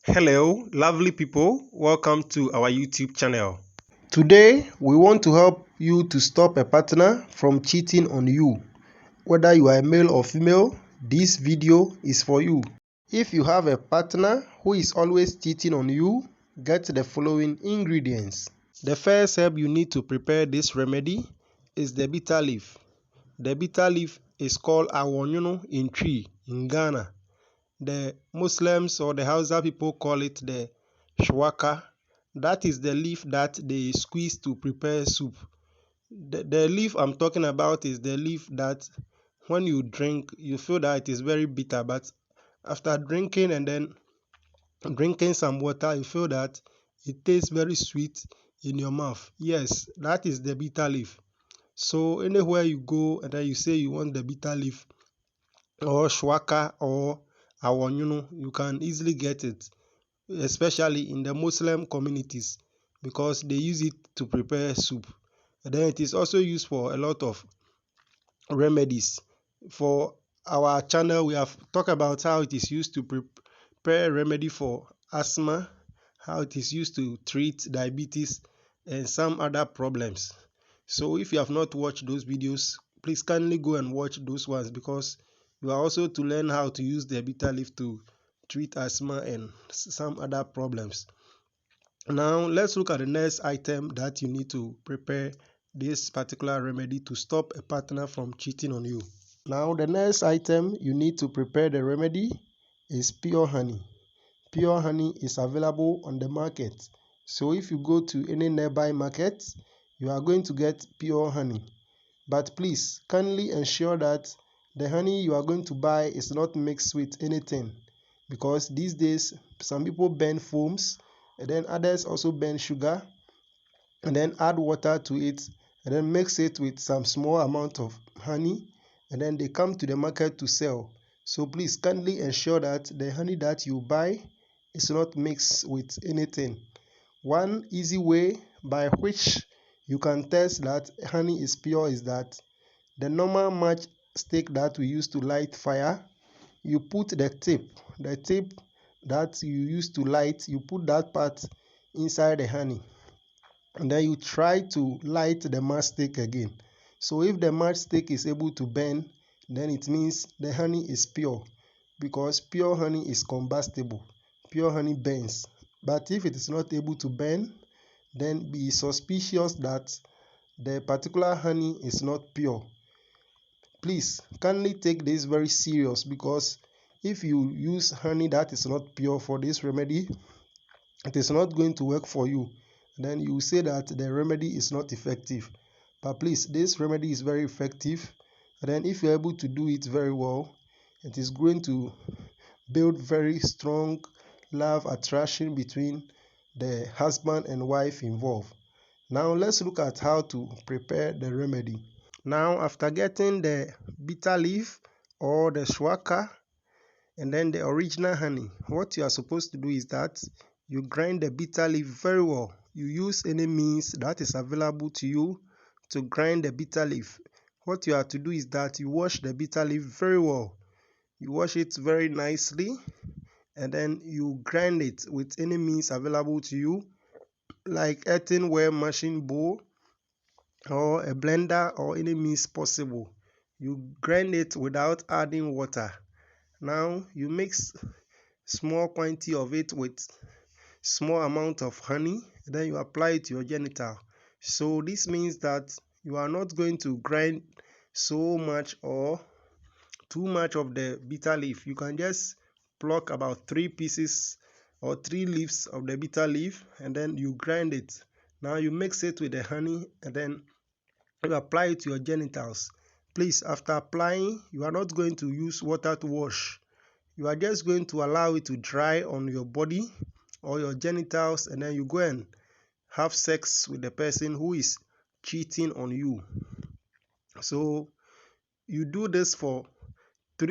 Hello, lovely people. Welcome to our YouTube channel. Today, we want to help you to stop a partner from cheating on you. Whether you are a male or female, this video is for you. If you have a partner who is always cheating on you, get the following ingredients. The first herb you need to prepare this remedy is the bitter leaf. The bitter leaf is called awonyuno in tree in Ghana. The Muslims or the Hausa people call it the shuwaka. That is the leaf that they squeeze to prepare soup. The leaf I'm talking about is the leaf that when you drink, you feel that it is very bitter, but after drinking and then drinking some water, you feel that it tastes very sweet in your mouth. Yes, that is the bitter leaf. So anywhere you go and then you say you want the bitter leaf or shwaka or awonyuno, you can easily get it, especially in the Muslim communities, because they use it to prepare soup. And then it is also used for a lot of remedies. For our channel, we have talked about how it is used to prepare remedy for asthma, how it is used to treat diabetes and some other problems. So if you have not watched those videos, please kindly go and watch those ones, because you are also to learn how to use the bitter leaf to treat asthma and some other problems. Now let's look at the next item that you need to prepare this particular remedy to stop a partner from cheating on you. Now the next item you need to prepare the remedy is pure honey. Pure honey is available on the market. So if you go to any nearby market, you are going to get pure honey. But please kindly ensure that the honey you are going to buy is not mixed with anything, because these days some people burn foams and then others also burn sugar and then add water to it and then mix it with some small amount of honey, and then they come to the market to sell. So please kindly ensure that the honey that you buy is not mixed with anything. One easy way by which you can test that honey is pure is that the normal match stick that we use to light fire, you put the tip that you use to light, you put that part inside the honey, and then you try to light the matchstick again. So if the matchstick is able to burn, then it means the honey is pure, because pure honey is combustible. Pure honey burns. But if it is not able to burn, then be suspicious that the particular honey is not pure. Please kindly take this very serious, because if you use honey that is not pure for this remedy, it is not going to work for you. Then you say that the remedy is not effective. But please, this remedy is very effective. And then if you're able to do it very well, it is going to build very strong love attraction between the husband and wife involved. Now let's look at how to prepare the remedy. Now after getting the bitter leaf or the shwaka and then the original honey, what you are supposed to do is that you grind the bitter leaf very well. You use any means that is available to you to grind the bitter leaf. What you have to do is that you wash the bitter leaf very well. You wash it very nicely and then you grind it with any means available to you, like earthenware mashing bowl or a blender or any means possible. You grind it without adding water. Now you mix small quantity of it with small amount of honey, then you apply it to your genital. So this means that you are not going to grind so much or too much of the bitter leaf. You can just pluck about 3 pieces or 3 leaves of the bitter leaf and then you grind it. Now you mix it with the honey and then you apply it to your genitals. Please, after applying, you are not going to use water to wash. You are just going to allow it to dry on your body or your genitals, and then you go and have sex with the person who is cheating on you. So you do this for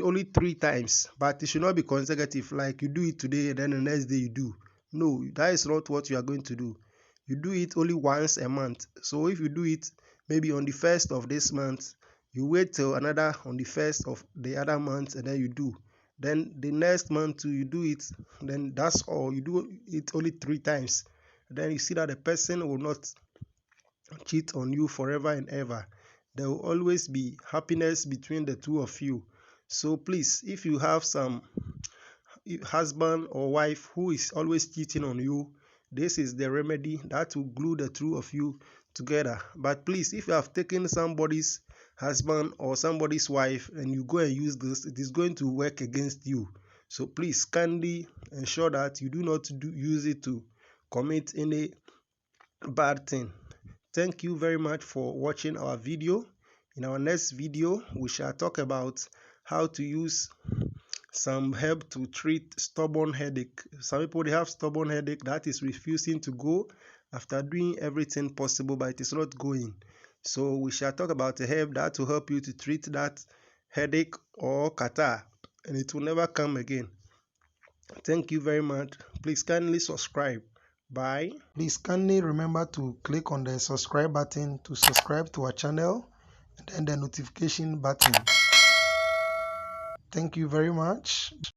only 3 times, but it should not be consecutive, like you do it today and then the next day you do. No, that is not what you are going to do. You do it only once a month. So if you do it maybe on the 1st of this month, you wait till another on the 1st of the other month and then you do. then the next month you do it, then that's all. You do it only 3 times, then you see that the person will not cheat on you forever and ever. There will always be happiness between the two of you. So please, if you have some husband or wife who is always cheating on you, this is the remedy that will glue the two of you together. But please, if you have taken somebody's husband or somebody's wife and you go and use this, it is going to work against you. So please kindly ensure that you do not use it to commit any bad thing. Thank you very much for watching our video. In our next video, we shall talk about how to use some herb to treat stubborn headache. Some people, they have stubborn headache that is refusing to go after doing everything possible, but it is not going. So we shall talk about a herb that will help you to treat that headache or catarrh, and it will never come again. Thank you very much. Please kindly subscribe. Bye. Please kindly remember to click on the subscribe button to subscribe to our channel, and then the notification button. Thank you very much.